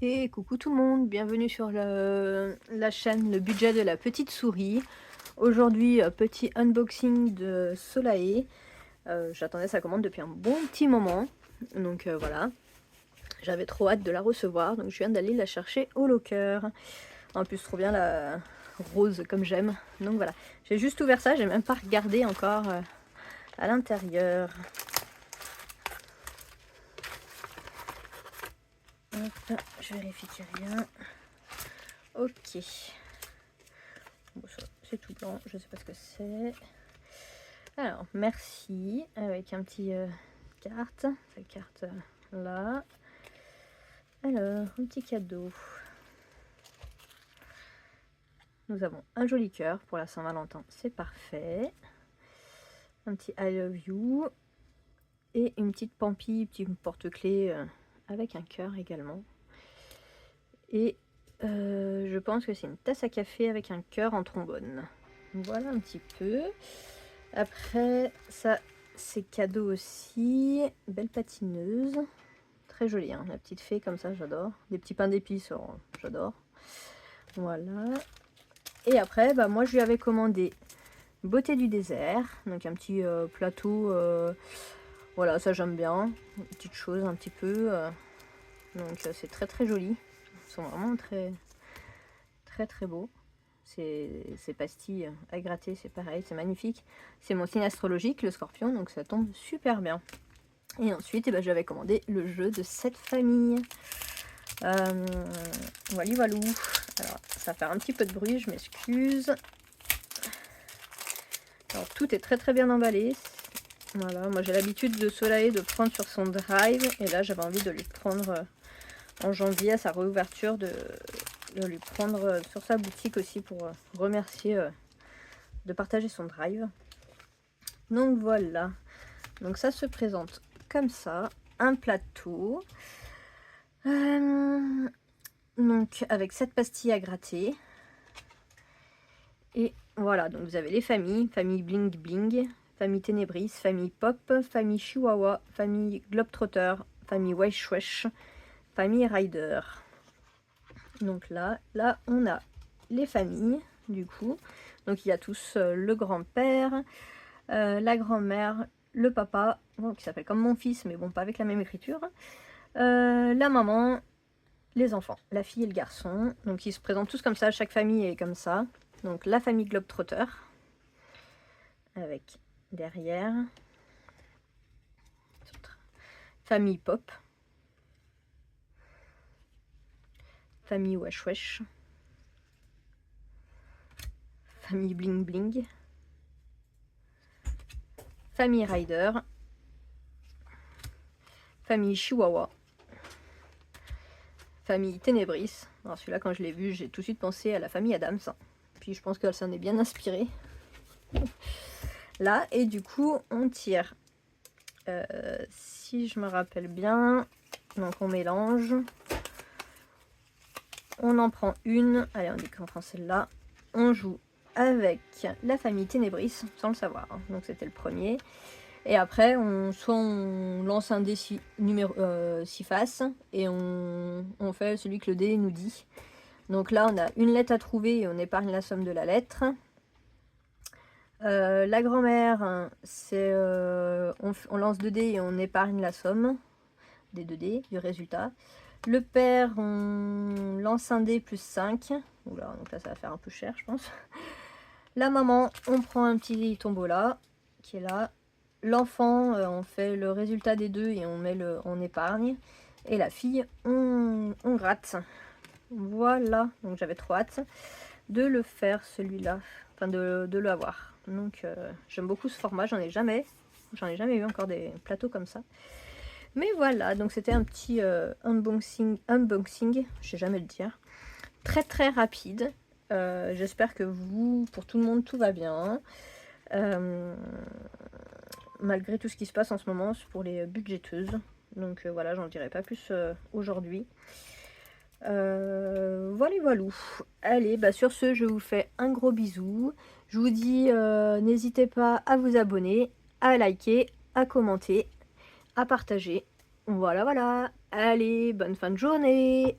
Et coucou tout le monde, bienvenue sur la chaîne Le Budget de la Petite Souris. Aujourd'hui, petit unboxing de Solae. J'attendais sa commande depuis un bon petit moment, donc voilà. J'avais trop hâte de la recevoir, donc je viens d'aller la chercher au locker. En plus, trop bien la rose comme j'aime. Donc voilà, j'ai juste ouvert ça, j'ai même pas regardé encore à l'intérieur. Hop, je vérifie qu'il n'y a rien. Ok. Bon, c'est tout blanc, je sais pas ce que c'est. Alors, merci, avec un petit carte. Cette carte là. Alors, un petit cadeau. Nous avons un joli cœur pour la Saint-Valentin, c'est parfait. Un petit I love you. Et une petite pampille, petit porte-clés avec un cœur également. Et je pense que c'est une tasse à café avec un cœur en trombone. Voilà un petit peu. Après, ça, c'est cadeau aussi. Belle patineuse. Très jolie, hein, la petite fée comme ça, j'adore. Des petits pains d'épices, oh, j'adore. Voilà. Et après, bah, moi, je lui avais commandé Beauté du désert. Donc, un petit plateau. Voilà, ça, j'aime bien. Une petite chose un petit peu. Donc, c'est très, très joli. Ils sont vraiment très, très, très beaux. Ces pastilles à gratter, c'est pareil, c'est magnifique. C'est mon signe astrologique, le scorpion, donc ça tombe super bien. Et ensuite, j'avais commandé le jeu de cette famille. Voilà, voilà. Alors, ça va faire un petit peu de bruit, je m'excuse. Alors, tout est très très bien emballé. Voilà, moi j'ai l'habitude de Solae de prendre sur son drive. Et là, j'avais envie de lui prendre en janvier à sa réouverture, de lui prendre sur sa boutique aussi pour remercier de partager son drive. Donc voilà, donc ça se présente comme ça, un plateau, donc avec 7 pastilles à gratter. Et voilà, donc vous avez les familles, famille Bling Bling, famille Ténébris, famille Pop, famille Chihuahua, famille Globetrotter, famille Wesh Wesh, famille Rider. Donc là on a les familles du coup. Donc il y a tous le grand-père, la grand-mère, le papa, bon, qui s'appelle comme mon fils, mais bon, pas avec la même écriture, la maman, les enfants, la fille et le garçon. Donc ils se présentent tous comme ça, chaque famille est comme ça. Donc la famille Globetrotter, avec derrière, famille Pop, famille Wesh Wesh, famille Bling Bling, famille Rider, famille Chihuahua, famille Ténébris. Alors celui-là, quand je l'ai vu, j'ai tout de suite pensé à la famille Adams. Puis je pense qu'elle s'en est bien inspirée. Là, et du coup, on tire. Si je me rappelle bien, donc on mélange. On en prend une. Allez, on dit qu'on prend celle-là. On joue avec la famille Ténébris, sans le savoir. Hein. Donc c'était le premier. Et après, soit on lance un dé 6 faces et on fait celui que le dé nous dit. Donc là, on a une lettre à trouver et on épargne la somme de la lettre. La grand-mère, c'est on lance 2 dés et on épargne la somme des 2 dés du résultat. Le père, on lance un dé plus 5. Oula, donc là, ça va faire un peu cher, je pense. La maman, on prend un petit tombola qui est là. L'enfant, on fait le résultat des 2 et on épargne. Et la fille, on gratte. Voilà, donc j'avais trop hâte de le faire celui-là, enfin de l'avoir. Donc j'aime beaucoup ce format, j'en ai jamais eu encore des plateaux comme ça. Mais voilà, donc c'était un petit unboxing, je sais jamais le dire, très très rapide. J'espère que pour tout le monde, tout va bien. Malgré tout ce qui se passe en ce moment pour les budgéteuses. Donc voilà, j'en dirai pas plus aujourd'hui. Voilà, voilà. Allez, sur ce, je vous fais un gros bisou. Je vous dis, n'hésitez pas à vous abonner, à liker, à commenter, à partager. Voilà, voilà. Allez, bonne fin de journée.